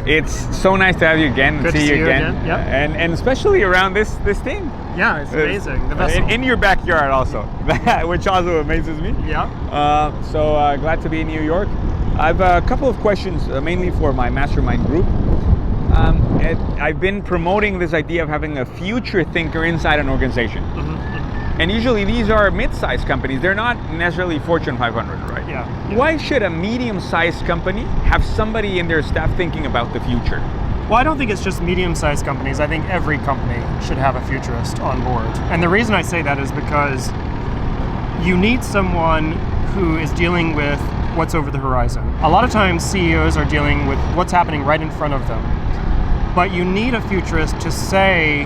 It's so nice to have you again. Good to see you again. Yep. And especially around this thing. Yeah, it's amazing. The vessel. In your backyard also, which also amazes me. Yeah. So glad to be in New York. I have a couple of questions, mainly for my Mastermind group. I've been promoting this idea of having a future thinker inside an organization. And usually these are mid-sized companies. They're not necessarily Fortune 500, right? Yeah. Why should a medium-sized company have somebody in their staff thinking about the future? Well, I don't think it's just medium-sized companies. I think every company should have a futurist on board. And the reason I say that is because you need someone who is dealing with what's over the horizon. A lot of times CEOs are dealing with what's happening right in front of them. But you need a futurist to say,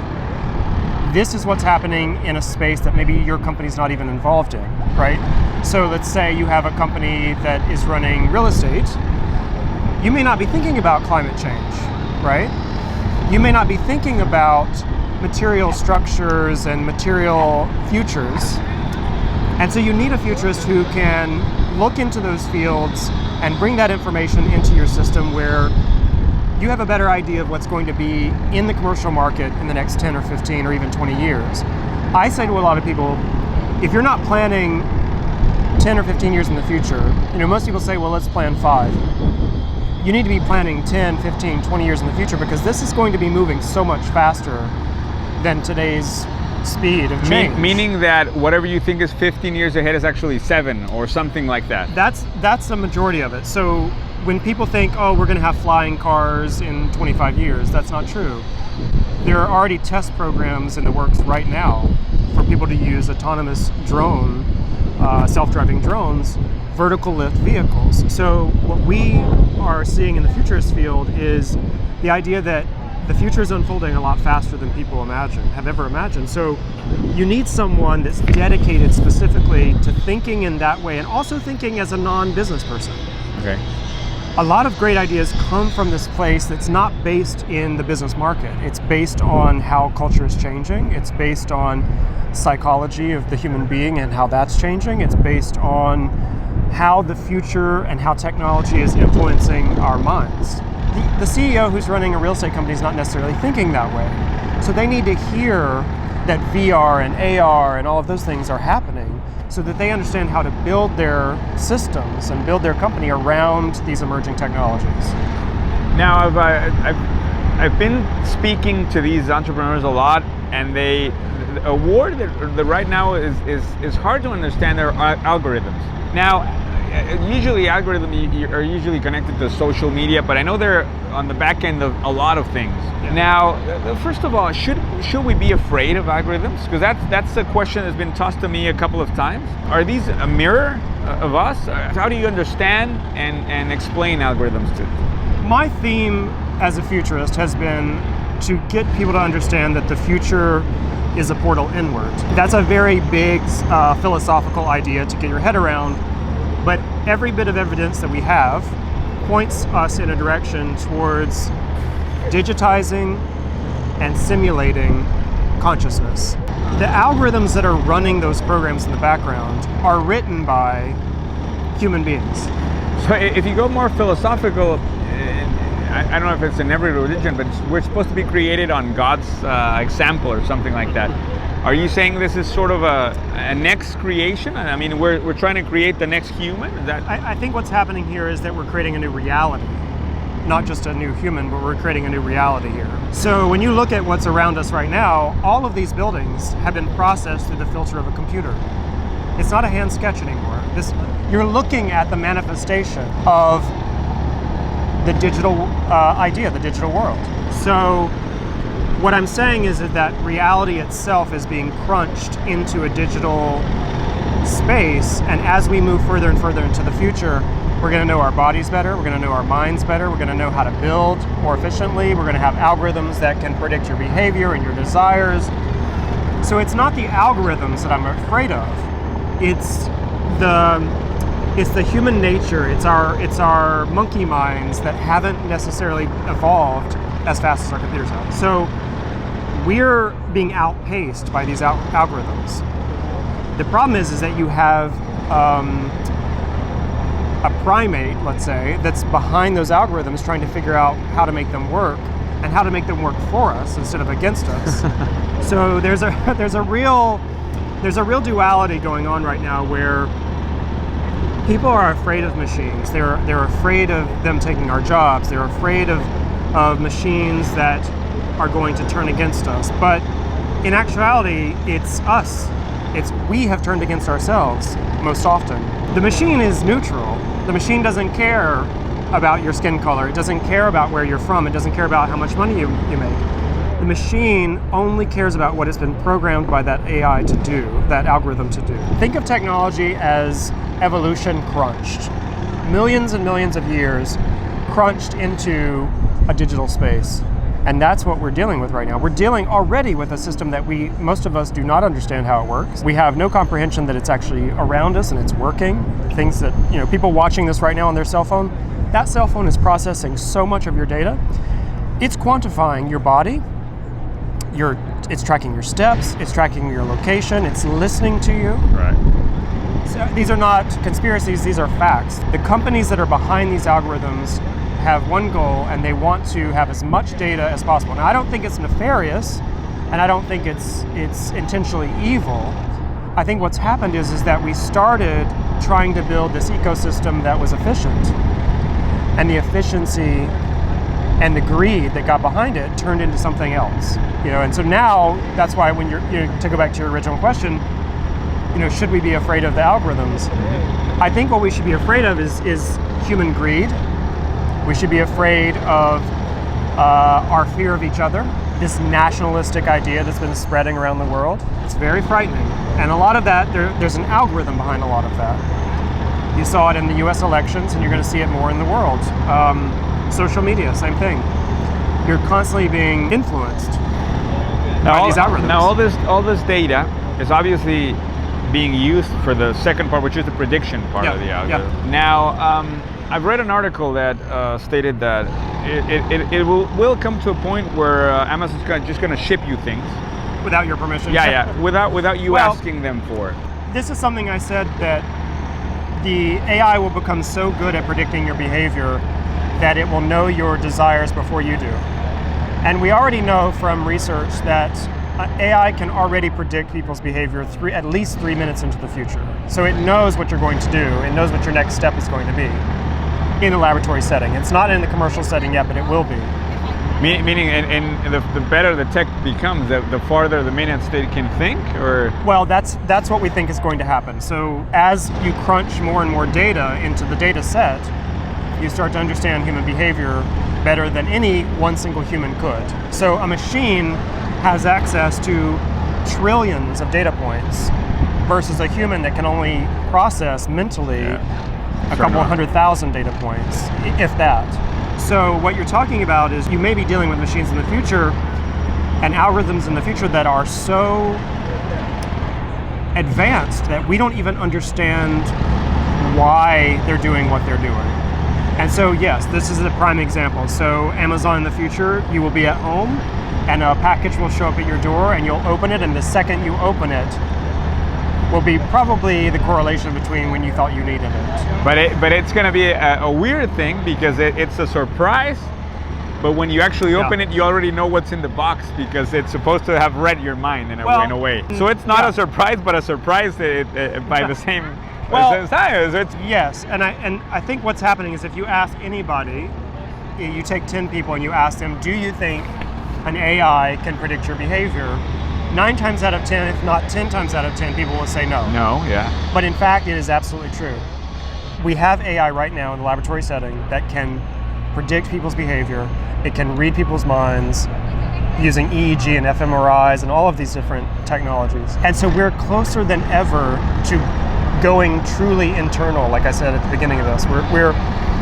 this is what's happening in a space that maybe your company's not even involved in, right? So let's say you have a company that is running real estate. You may not be thinking about climate change, right? You may not be thinking about material structures and material futures. And so you need a futurist who can look into those fields and bring that information into your system where you have a better idea of what's going to be in the commercial market in the next 10 or 15 or even 20 years. I say to a lot of people, if you're not planning 10 or 15 years in the future, most people say, well, let's plan 5. You need to be planning 10, 15, 20 years in the future because this is going to be moving so much faster than today's speed of change. Meaning that whatever you think is 15 years ahead is actually 7 or something like that. That's the majority of it. So when people think, oh, we're going to have flying cars in 25 years, that's not true. There are already test programs in the works right now for people to use autonomous drone, self-driving drones, vertical lift vehicles. So what we are seeing in the futurist field is the idea that the future is unfolding a lot faster than people have ever imagined. So you need someone that's dedicated specifically to thinking in that way and also thinking as a non-business person. Okay. A lot of great ideas come from this place that's not based in the business market. It's based on how culture is changing. It's based on psychology of the human being and how that's changing. It's based on how the future and how technology is influencing our minds. The CEO who's running a real estate company is not necessarily thinking that way. So they need to hear that VR and AR and all of those things are happening so that they understand how to build their systems and build their company around these emerging technologies. Now, I've been speaking to these entrepreneurs a lot, and a word that right now is hard to understand their algorithms. Now, usually algorithms are usually connected to social media, but I know they're on the back end of a lot of things. Yeah. Now, first of all, should we be afraid of algorithms? Because that's a question that's been tossed to me a couple of times. Are these a mirror of us? How do you understand and explain algorithms to? My theme as a futurist has been to get people to understand that the future is a portal inward. That's a very big philosophical idea to get your head around, but every bit of evidence that we have points us in a direction towards digitizing and simulating consciousness. The algorithms that are running those programs in the background are written by human beings. So if you go more philosophical, I don't know if it's in every religion, but we're supposed to be created on God's example or something like that. Are you saying this is sort of a next creation? I mean, we're trying to create the next human? Is that? I think what's happening here is that we're creating a new reality. Not just a new human, but we're creating a new reality here. So when you look at what's around us right now, all of these buildings have been processed through the filter of a computer. It's not a hand sketch anymore. You're looking at the manifestation of the digital idea, the digital world. So what I'm saying is that reality itself is being crunched into a digital space, and as we move further and further into the future, we're going to know our bodies better, we're going to know our minds better, we're going to know how to build more efficiently, we're going to have algorithms that can predict your behavior and your desires. So it's not the algorithms that I'm afraid of, it's the human nature, it's our monkey minds that haven't necessarily evolved as fast as our computers have. So we're being outpaced by these algorithms. The problem is that you have a primate, let's say, that's behind those algorithms trying to figure out how to make them work and how to make them work for us instead of against us. So there's a real duality going on right now where people are afraid of machines. They're afraid of them taking our jobs. They're afraid of machines that are going to turn against us. But in actuality, it's us. We have turned against ourselves most often. The machine is neutral. The machine doesn't care about your skin color. It doesn't care about where you're from. It doesn't care about how much money you make. The machine only cares about what has been programmed by that AI to do, that algorithm to do. Think of technology as evolution crunched. Millions and millions of years crunched into a digital space. And that's what we're dealing with right now. We're dealing already with a system that most of us do not understand how it works. We have no comprehension that it's actually around us and it's working. Things that, people watching this right now on their cell phone, that cell phone is processing so much of your data. It's quantifying your body. It's tracking your steps. It's tracking your location. It's listening to you. Right. So these are not conspiracies. These are facts. The companies that are behind these algorithms have one goal, and they want to have as much data as possible. Now, I don't think it's nefarious, and I don't think it's intentionally evil. I think what's happened is that we started trying to build this ecosystem that was efficient, and the efficiency and the greed that got behind it turned into something else. And so now that's why when to go back to your original question, should we be afraid of the algorithms? I think what we should be afraid of is human greed. We should be afraid of our fear of each other, this nationalistic idea that's been spreading around the world. It's very frightening. And a lot of that, there's an algorithm behind a lot of that. You saw it in the US elections, and you're going to see it more in the world. Social media, same thing. You're constantly being influenced by these algorithms. Now all this data is obviously being used for the second part, which is the prediction part of the algorithm. Yeah. Now, I've read an article that stated that it will come to a point where Amazon's just going to ship you things without your permission. Without you asking them for it. This is something I said, that the AI will become so good at predicting your behavior that it will know your desires before you do. And we already know from research that AI can already predict people's behavior at least 3 minutes into the future. So it knows what you're going to do. It knows what your next step is going to be in a laboratory setting. It's not in the commercial setting yet, but it will be. Meaning, and the better the tech becomes, the farther the minutes they can think, or? Well, that's what we think is going to happen. So as you crunch more and more data into the data set, you start to understand human behavior better than any one single human could. So a machine has access to trillions of data points versus a human that can only process mentally a couple 100,000 data points, if that. So what you're talking about is you may be dealing with machines in the future and algorithms in the future that are so advanced that we don't even understand why they're doing what they're doing. And so yes, this is a prime example. So Amazon in the future, you will be at home and a package will show up at your door and you'll open it, and the second you open it will be probably the correlation between when you thought you needed it. But it's going to be a weird thing because it's a surprise, but when you actually open it, you already know what's in the box because it's supposed to have read your mind in a way. So it's not a surprise, but a surprise by the same size. Yes, and I think what's happening is if you ask anybody, you take 10 people and you ask them, do you think an AI can predict your behavior? 9 times out of 10, if not 10 times out of 10, people will say no. No, yeah. But in fact, it is absolutely true. We have AI right now in the laboratory setting that can predict people's behavior. It can read people's minds using EEG and fMRIs and all of these different technologies. And so we're closer than ever to going truly internal, like I said at the beginning of this.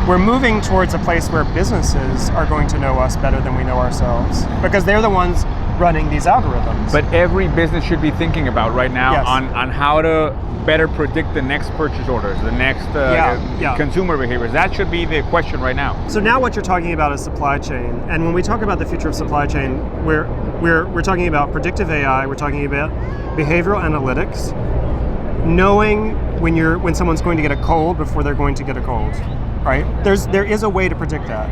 We're moving towards a place where businesses are going to know us better than we know ourselves because they're the ones running these algorithms. But every business should be thinking about right now on how to better predict the next purchase orders, the next consumer behaviors. That should be the question right now. So now what you're talking about is supply chain. And when we talk about the future of supply chain, we're talking about predictive AI, we're talking about behavioral analytics, knowing when someone's going to get a cold before they're going to get a cold, right? There is a way to predict that.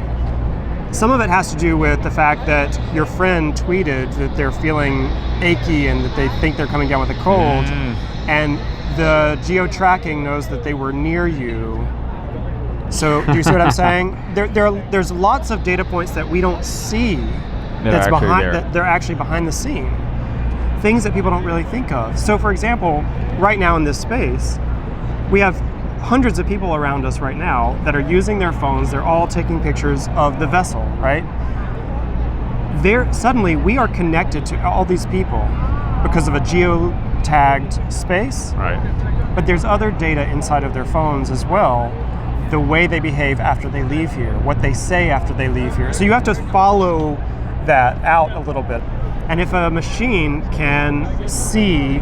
Some of it has to do with the fact that your friend tweeted that they're feeling achy and that they think they're coming down with a cold, and the geo-tracking knows that they were near you. So do you see what I'm saying? There's lots of data points that we don't see that they're actually behind the scene. Things that people don't really think of. So for example, right now in this space, we have hundreds of people around us right now that are using their phones. They're all taking pictures of the vessel, right? Suddenly we are connected to all these people because of a geo-tagged space. Right. But there's other data inside of their phones as well. The way they behave after they leave here, what they say after they leave here. So you have to follow that out a little bit. And if a machine can see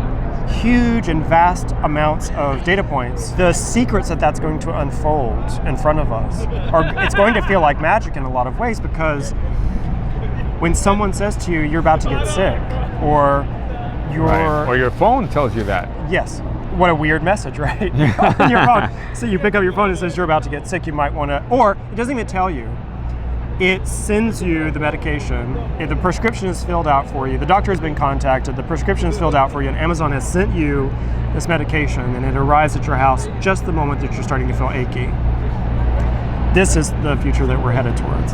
huge and vast amounts of data points, the secrets that's going to unfold in front of us, it's going to feel like magic in a lot of ways, because when someone says to you, you're about to get sick, or your phone tells you that. Yes. What a weird message, right? On your phone. So you pick up your phone and it says you're about to get sick, you might want to, or it doesn't even tell you. It sends you the medication. If the prescription is filled out for you, the doctor has been contacted, the prescription is filled out for you, and Amazon has sent you this medication, and it arrives at your house just the moment that you're starting to feel achy. This is the future that we're headed towards.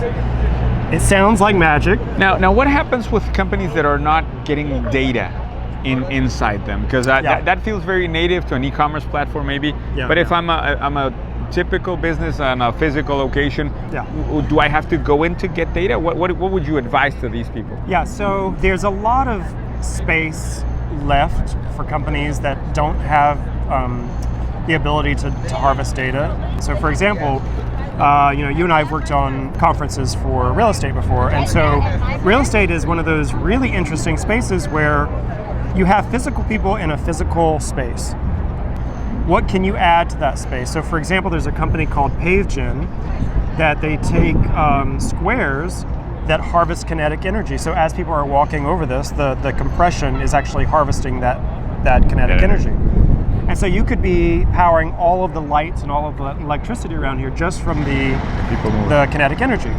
It sounds like magic. Now what happens with companies that are not getting data inside them? Because that feels very native to an e-commerce platform maybe. But if I'm a typical business on a physical location, do I have to go in to get data? What would you advise to these people? Yeah, so there's a lot of space left for companies that don't have the ability to harvest data. So for example, you and I have worked on conferences for real estate before, and so real estate is one of those really interesting spaces where you have physical people in a physical space. What can you add to that space? So for example, there's a company called PaveGen that they take squares that harvest kinetic energy. So as people are walking over this, the compression is actually harvesting that kinetic energy. And so you could be powering all of the lights and all of the electricity around here just from the kinetic energy.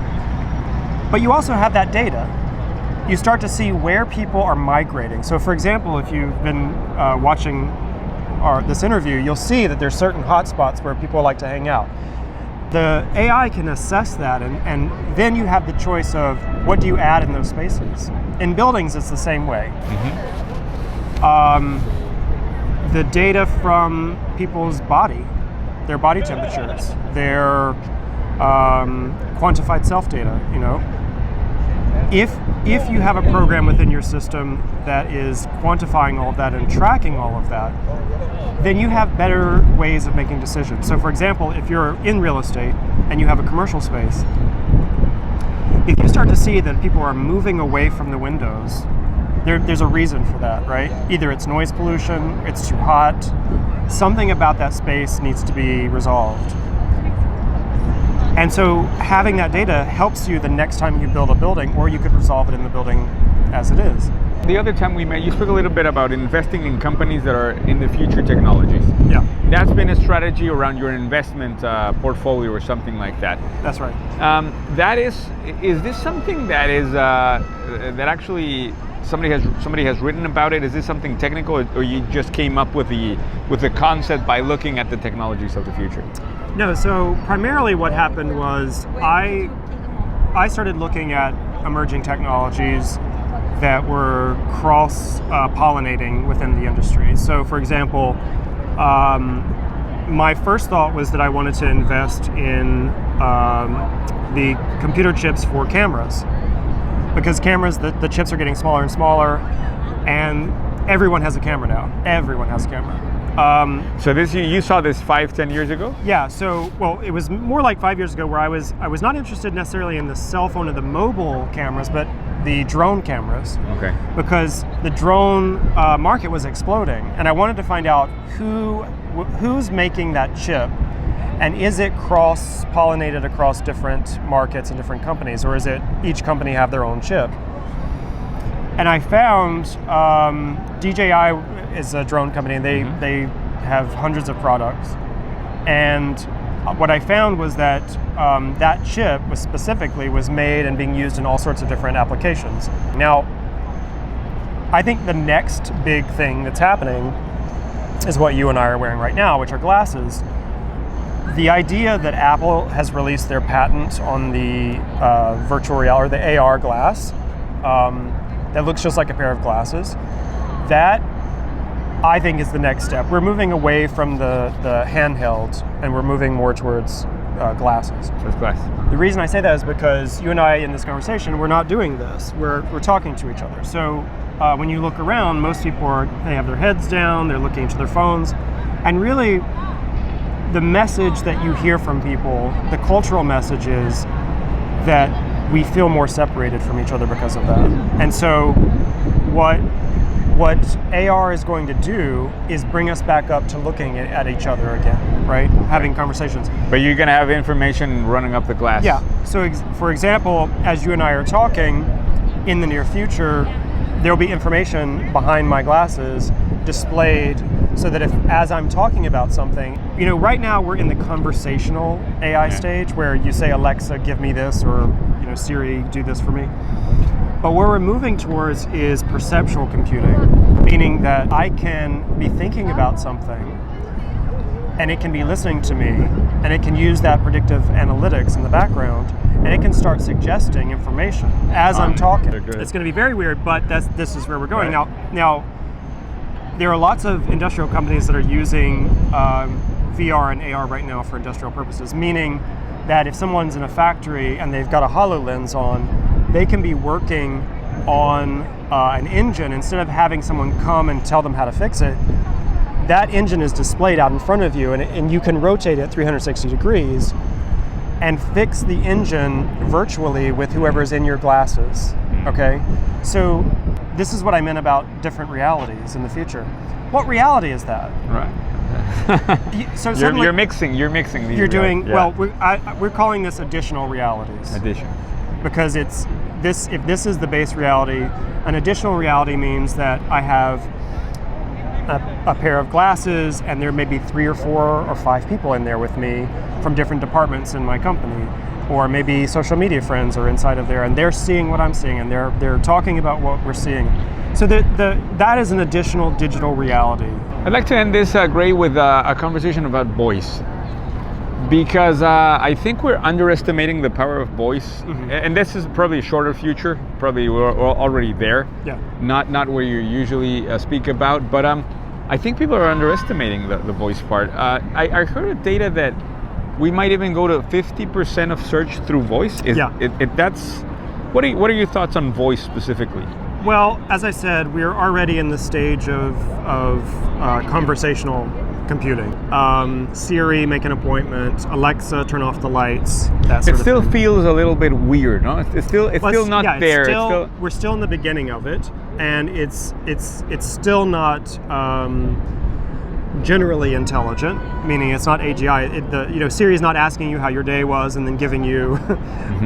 But you also have that data. You start to see where people are migrating. So for example, if you've been watching this interview, you'll see that there's certain hotspots where people like to hang out. The AI can assess that, and then you have the choice of what do you add in those spaces. In buildings, it's the same way. The data from people's body, their body temperatures, their quantified self-data, If you have a program within your system that is quantifying all of that and tracking all of that, then you have better ways of making decisions. So for example, if you're in real estate and you have a commercial space, if you start to see that people are moving away from the windows, there's a reason for that, right? Either it's noise pollution, it's too hot, something about that space needs to be resolved. And so having that data helps you the next time you build a building, or you could resolve it in the building as it is. The other time we met, you spoke a little bit about investing in companies that are in the future technologies. Yeah. That's been a strategy around your investment portfolio or something like that. That's right. Is this something that is that actually somebody has written about it? Is this something technical, or you just came up with the concept by looking at the technologies of the future? No, so primarily what happened was I started looking at emerging technologies that were cross-pollinating within the industry. So for example, my first thought was that I wanted to invest in the computer chips for cameras, because cameras, the chips are getting smaller and smaller, and everyone has a camera now. Everyone has a camera. So you saw this 5-10 years ago? Yeah, so, well, it was more like 5 years ago, where I was not interested necessarily in the cell phone or the mobile cameras, but the drone cameras. Okay. Because the drone market was exploding, and I wanted to find out who's making that chip, and is it cross-pollinated across different markets and different companies, or is it each company have their own chip? And I found DJI is a drone company, and they have hundreds of products, and what I found was that that chip was made and being used in all sorts of different applications. Now, I think the next big thing that's happening is what you and I are wearing right now, which are glasses. The idea that Apple has released their patent on the virtual reality, or the AR glass, that looks just like a pair of glasses, that I think is the next step. We're moving away from the handheld, and we're moving more towards glasses. Just glass. The reason I say that is because you and I in this conversation, we're not doing this. We're talking to each other. So when you look around, most people they have their heads down, they're looking into their phones, and really the message that you hear from people, the cultural message is that we feel more separated from each other because of that. And so what AR is going to do is bring us back up to looking at each other again, right? Having conversations. But you're going to have information running up the glass. Yeah. So for example, as you and I are talking, in the near future, there'll be information behind my glasses displayed so that as I'm talking about something, right now we're in the conversational AI stage where you say, Alexa, give me this, or Siri, do this for me. But where we're moving towards is perceptual computing, meaning that I can be thinking about something and it can be listening to me, and it can use that predictive analytics in the background, and it can start suggesting information as I'm talking. It's going to be very weird, but this is where we're going. Right. Now, there are lots of industrial companies that are using VR and AR right now for industrial purposes, meaning that if someone's in a factory and they've got a HoloLens on, they can be working on an engine. Instead of having someone come and tell them how to fix it, that engine is displayed out in front of you, and you can rotate it 360 degrees and fix the engine virtually with whoever's in your glasses, okay? So this is what I meant about different realities in the future. What reality is that? Right. So you're mixing these. You're doing, yeah. well, we're calling this additional realities. Because if this is the base reality, an additional reality means that I have a pair of glasses, and there may be 3 or 4 or 5 people in there with me from different departments in my company, or maybe social media friends are inside of there, and they're seeing what I'm seeing, and they're talking about what we're seeing. So that is an additional digital reality. I'd like to end this, Gray, with a conversation about voice. Because I think we're underestimating the power of voice, and this is probably a shorter future. Probably we're already there. Yeah. Not where you usually speak about, but I think people are underestimating the voice part. I heard a data that we might even go to 50% of search through voice. What are your thoughts on voice specifically? Well, as I said, we're already in the stage of conversational computing. Siri, make an appointment. Alexa, turn off the lights. That sort it still of thing. feels a little bit weird, no? It's still not there. We're still in the beginning of it, and it's still not generally intelligent. Meaning, it's not AGI. Siri is not asking you how your day was and then giving you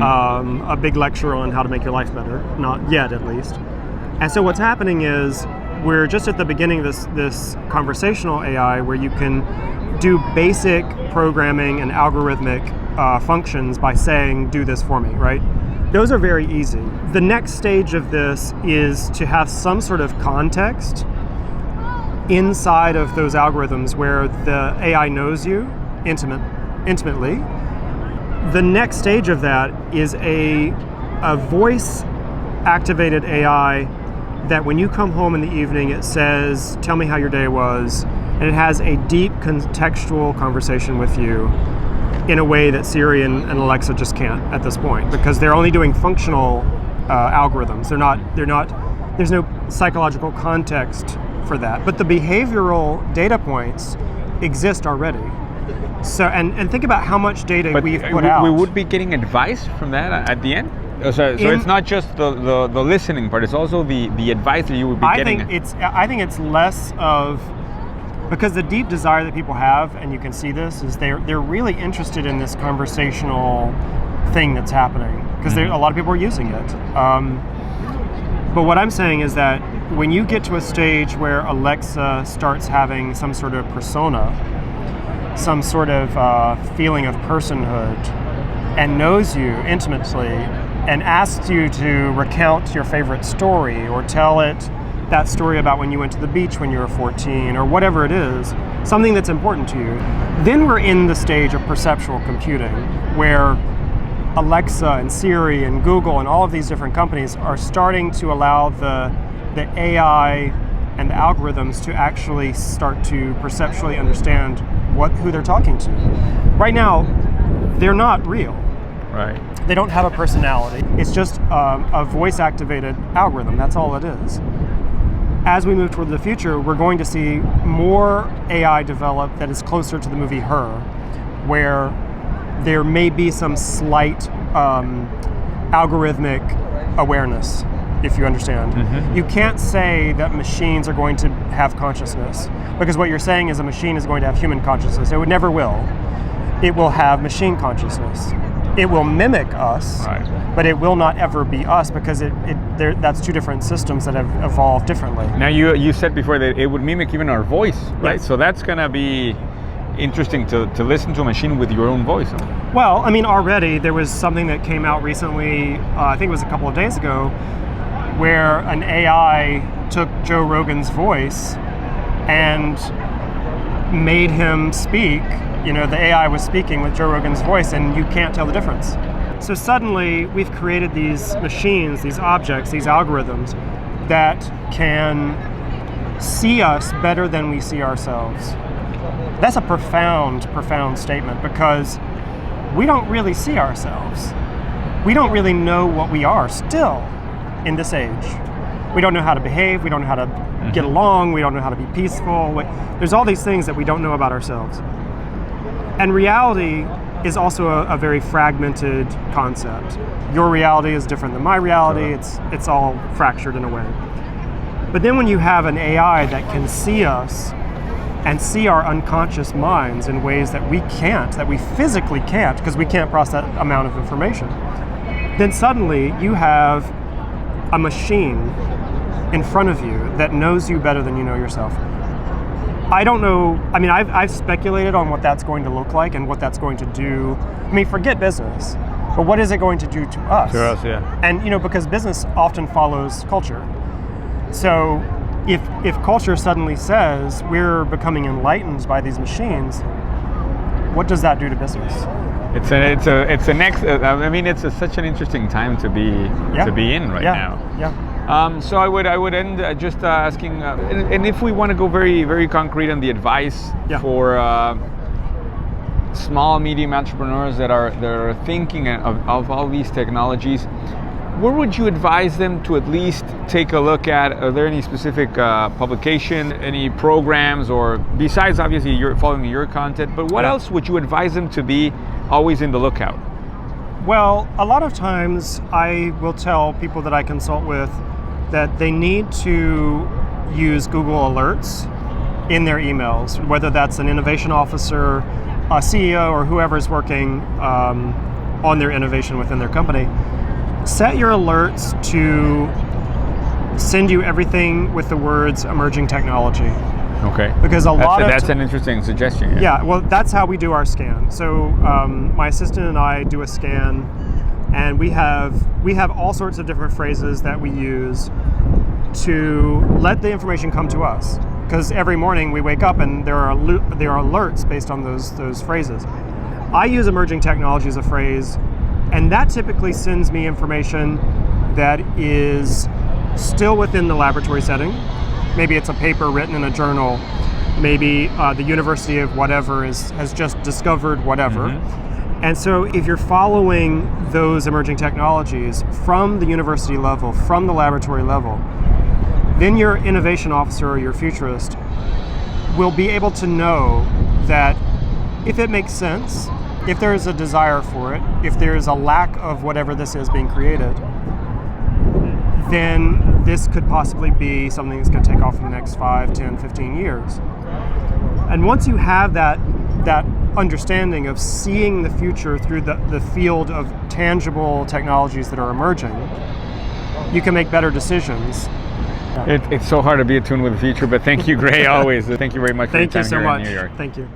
a big lecture on how to make your life better. Not yet, at least. And so what's happening is, we're just at the beginning of this conversational AI where you can do basic programming and algorithmic functions by saying, do this for me, right? Those are very easy. The next stage of this is to have some sort of context inside of those algorithms where the AI knows you intimately. The next stage of that is a voice-activated AI that when you come home in the evening, it says, tell me how your day was, and it has a deep contextual conversation with you in a way that Siri and Alexa just can't at this point, because they're only doing functional algorithms. There's no psychological context for that. But the behavioral data points exist already. So, and think about how much data we've put out. We would be getting advice from that at the end? So it's not just the listening part; it's also the advice that you would be getting. I think it's less of, because the deep desire that people have, and you can see this, is they're really interested in this conversational thing that's happening, because a lot of people are using it. But what I'm saying is that when you get to a stage where Alexa starts having some sort of persona, some sort of feeling of personhood, and knows you intimately, and asks you to recount your favorite story or tell it that story about when you went to the beach when you were 14 or whatever it is, something that's important to you, then we're in the stage of perceptual computing where Alexa and Siri and Google and all of these different companies are starting to allow the AI and the algorithms to actually start to perceptually understand who they're talking to. Right now, they're not real. Right. They don't have a personality. It's just a voice-activated algorithm. That's all it is. As we move toward the future, we're going to see more AI develop that is closer to the movie Her, where there may be some slight algorithmic awareness, if you understand. Mm-hmm. You can't say that machines are going to have consciousness, because what you're saying is a machine is going to have human consciousness. It never will. It will have machine consciousness. It will mimic us, right, but it will not ever be us, because that's two different systems that have evolved differently. Now you said before that it would mimic even our voice, right? Yes. So that's going to be interesting to listen to a machine with your own voice. Well, I mean, already there was something that came out recently, I think it was a couple of days ago, where an AI took Joe Rogan's voice and made him speak. You know, the AI was speaking with Joe Rogan's voice, and you can't tell the difference. So suddenly, we've created these machines, these objects, these algorithms that can see us better than we see ourselves. That's a profound, profound statement, because we don't really see ourselves. We don't really know what we are still in this age. We don't know how to behave, we don't know how to get along, we don't know how to be peaceful. There's all these things that we don't know about ourselves. And reality is also a very fragmented concept. Your reality is different than my reality. It's all fractured in a way. But then when you have an AI that can see us and see our unconscious minds in ways that we can't, that we physically can't, because we can't process that amount of information, then suddenly you have a machine in front of you that knows you better than you know yourself. I don't know, I mean, I've speculated on what that's going to look like and what that's going to do. I mean, forget business, but what is it going to do to us? To us, yeah. And, you know, because business often follows culture. So if culture suddenly says we're becoming enlightened by these machines, what does that do to business? It's a next. I mean, it's such an interesting time to be in right now. Yeah. So I would end just asking, and if we want to go very, very concrete on the advice for small, medium entrepreneurs that are thinking of all these technologies, where would you advise them to at least take a look at? Are there any specific publication, any programs, or besides obviously you're following your content, but what else would you advise them to be always in the lookout? Well, a lot of times I will tell people that I consult with that they need to use Google Alerts in their emails, whether that's an innovation officer, a CEO, or whoever is working on their innovation within their company. Set your alerts to send you everything with the words emerging technology. Okay. Because that's an interesting suggestion. Yeah, well, that's how we do our scan. So my assistant and I do a scan, and we have all sorts of different phrases that we use to let the information come to us. Because every morning we wake up and there are alerts based on those phrases. I use emerging technology as a phrase, and that typically sends me information that is still within the laboratory setting. Maybe it's a paper written in a journal. Maybe the university of whatever has just discovered whatever. Mm-hmm. And so if you're following those emerging technologies from the university level, from the laboratory level, then your innovation officer or your futurist will be able to know that if it makes sense, if there is a desire for it, if there is a lack of whatever this is being created, then this could possibly be something that's going to take off in the next 5, 10, 15 years. And once you have that understanding of seeing the future through the field of tangible technologies that are emerging, you can make better decisions It's so hard to be attuned with the future, but thank you, Gray, always. Thank you very much for your Thank you time so here much. in New York. Thank you.